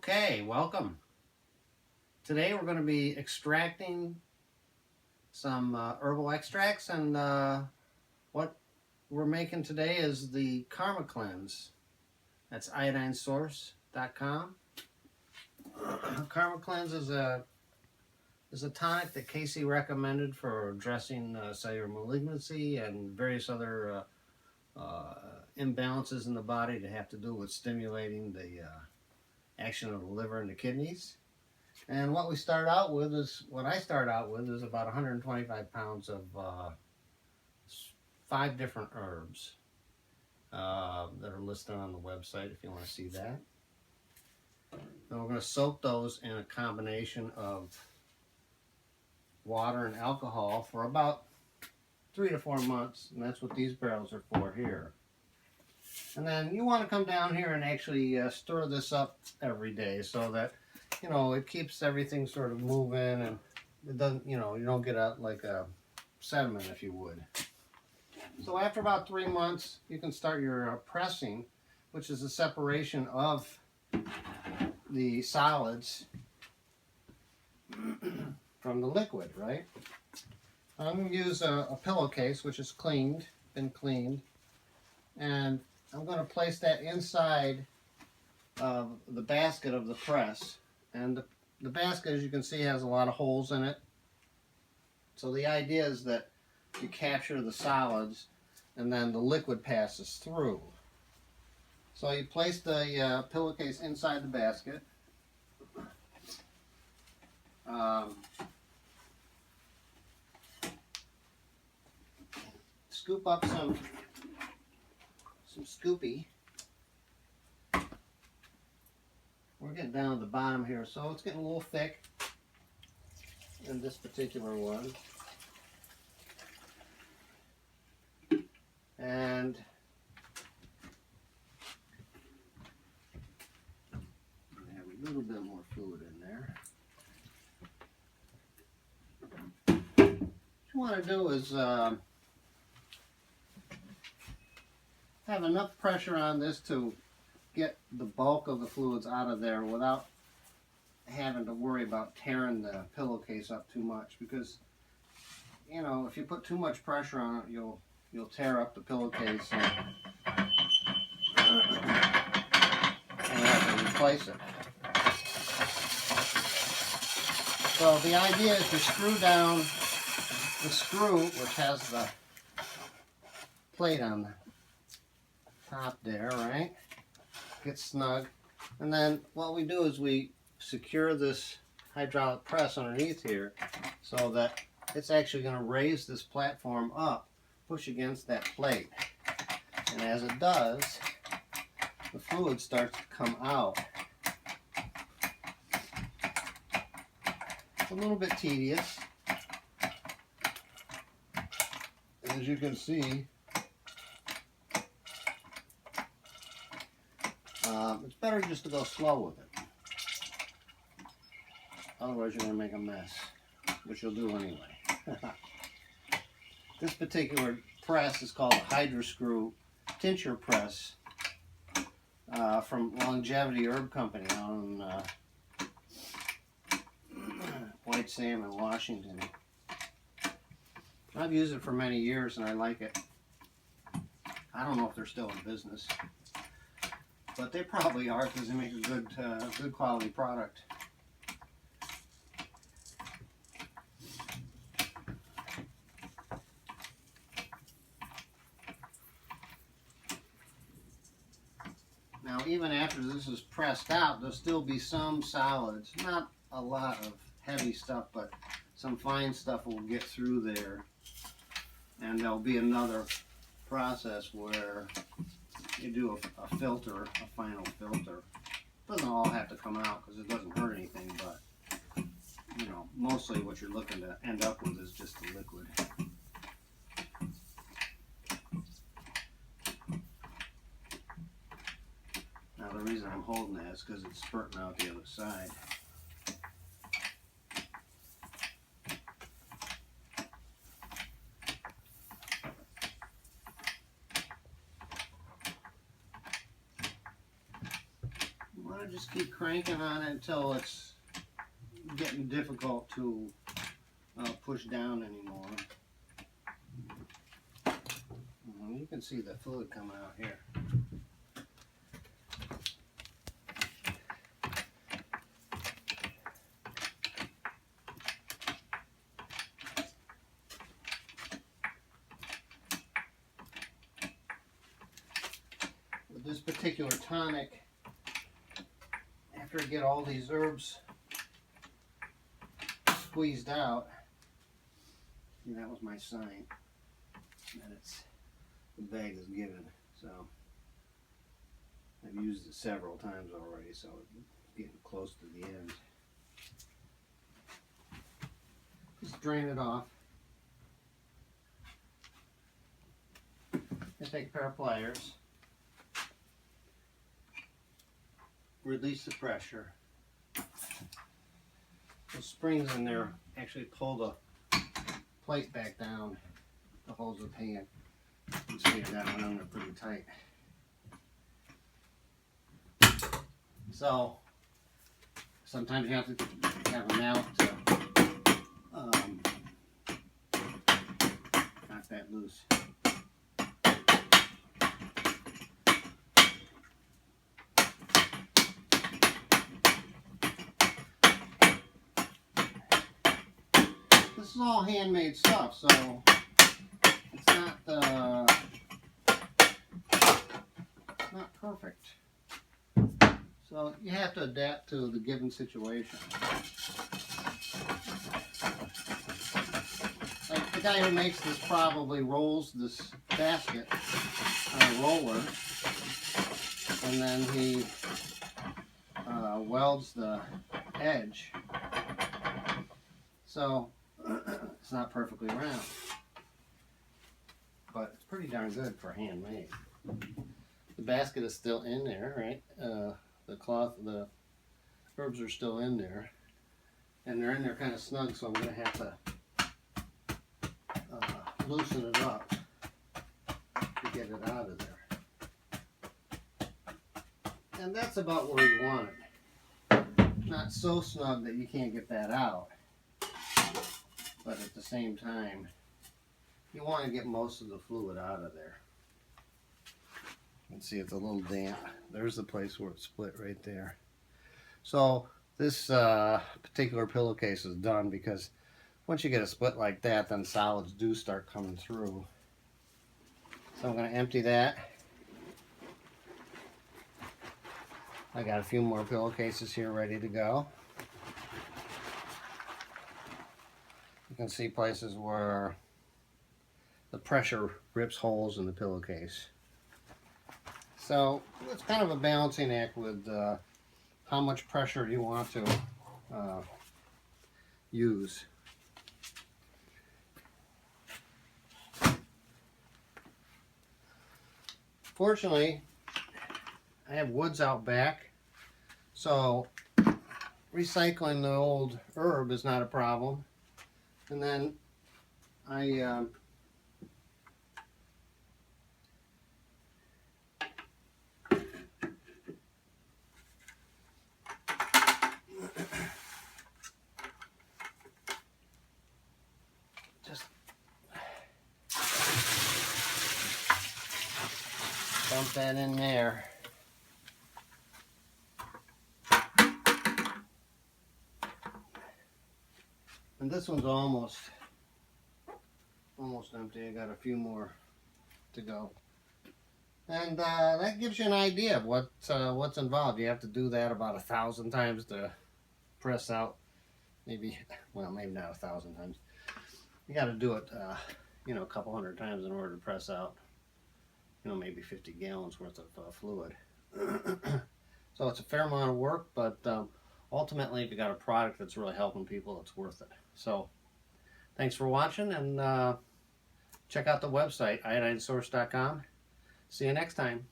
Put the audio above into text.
Okay, welcome. Today we're going to be extracting some herbal extracts, and what we're making today is the Karma Cleanse. That's iodinesource.com. Karma Cleanse is a tonic that Cayce recommended for addressing cellular malignancy and various other imbalances in the body that have to do with stimulating the action of the liver and the kidneys. And what I start out with is about 125 pounds of 5 different herbs that are listed on the website if you want to see that. And we're going to soak those in a combination of water and alcohol for about 3 to 4 months, and that's what these barrels are for here. And then you want to come down here and actually stir this up every day so that, you know, it keeps everything sort of moving, and it doesn't, you know, you don't get like a sediment, if you would. So after about 3 months, you can start your pressing, which is the separation of the solids from the liquid, right? I'm going to use a pillowcase, which is been cleaned, and I'm going to place that inside of the basket of the press. And the basket, as you can see, has a lot of holes in it. So the idea is that you capture the solids and then the liquid passes through. So you place the pillowcase inside the basket. Scoop up some scoopy. We're getting down to the bottom here, so it's getting a little thick in this particular one. And I have a little bit more fluid in there. What you want to do is have enough pressure on this to get the bulk of the fluids out of there without having to worry about tearing the pillowcase up too much, because, you know, if you put too much pressure on it, you'll tear up the pillowcase and you have to replace it. So the idea is to screw down the screw, which has the plate on the top there, right? Get snug, and then what we do is we secure this hydraulic press underneath here so that it's actually going to raise this platform up, push against that plate, and as it does, the fluid starts to come out. It's a little bit tedious, as you can see. It's better just to go slow with it. Otherwise you're going to make a mess, which you'll do anyway. This particular press is called a Hydro-Screw tincture press from Longevity Herb Company on White Salmon, Washington. I've used it for many years and I like it. I don't know if they're still in business, but they probably are, because they make a good quality product. Now, even after this is pressed out, there'll still be some solids. Not a lot of heavy stuff, but some fine stuff will get through there. And there'll be another process where you do a filter, a final filter. It doesn't all have to come out because it doesn't hurt anything, but, you know, mostly what you're looking to end up with is just the liquid. Now the reason I'm holding that is because it's spurting out the other side. just keep cranking on it until it's getting difficult to push down anymore. You can see the fluid coming out here. With this particular tonic, after I get all these herbs squeezed out, and that was my sign that it's the bag is given. So I've used it several times already, so it's getting close to the end. Just drain it off. I take a pair of pliers, release the pressure. The springs in there actually pull the plate back down to hold the pan. You can see that one on there pretty tight. So sometimes you have to have a mallet to knock that loose. This is all handmade stuff, so it's not perfect. So you have to adapt to the given situation. Like the guy who makes this probably rolls this basket on a roller, and then he welds the edge. So it's not perfectly round, but it's pretty darn good for handmade. The basket is still in there, right? The cloth, the herbs are still in there, and they're in there kind of snug, so I'm going to have to loosen it up to get it out of there. And that's about where you want it. Not so snug that you can't get that out, but at the same time, you want to get most of the fluid out of there. You can see it's a little damp. There's the place where it split right there. So this particular pillowcase is done, because once you get a split like that, then solids do start coming through. So I'm going to empty that. I got a few more pillowcases here ready to go. You can see places where the pressure rips holes in the pillowcase. So it's kind of a balancing act with how much pressure you want to use. Fortunately, I have woods out back, so recycling the old herb is not a problem. And then I just dump that in there. And this one's almost empty. I got a few more to go. And that gives you an idea of what's involved. You have to do that about 1,000 times to press out. Maybe not 1,000 times. You got to do it, a couple hundred times in order to press out, maybe 50 gallons worth of fluid. So it's a fair amount of work, but ultimately, if you got a product that's really helping people, it's worth it. So thanks for watching, and check out the website, iodinesource.com. See you next time.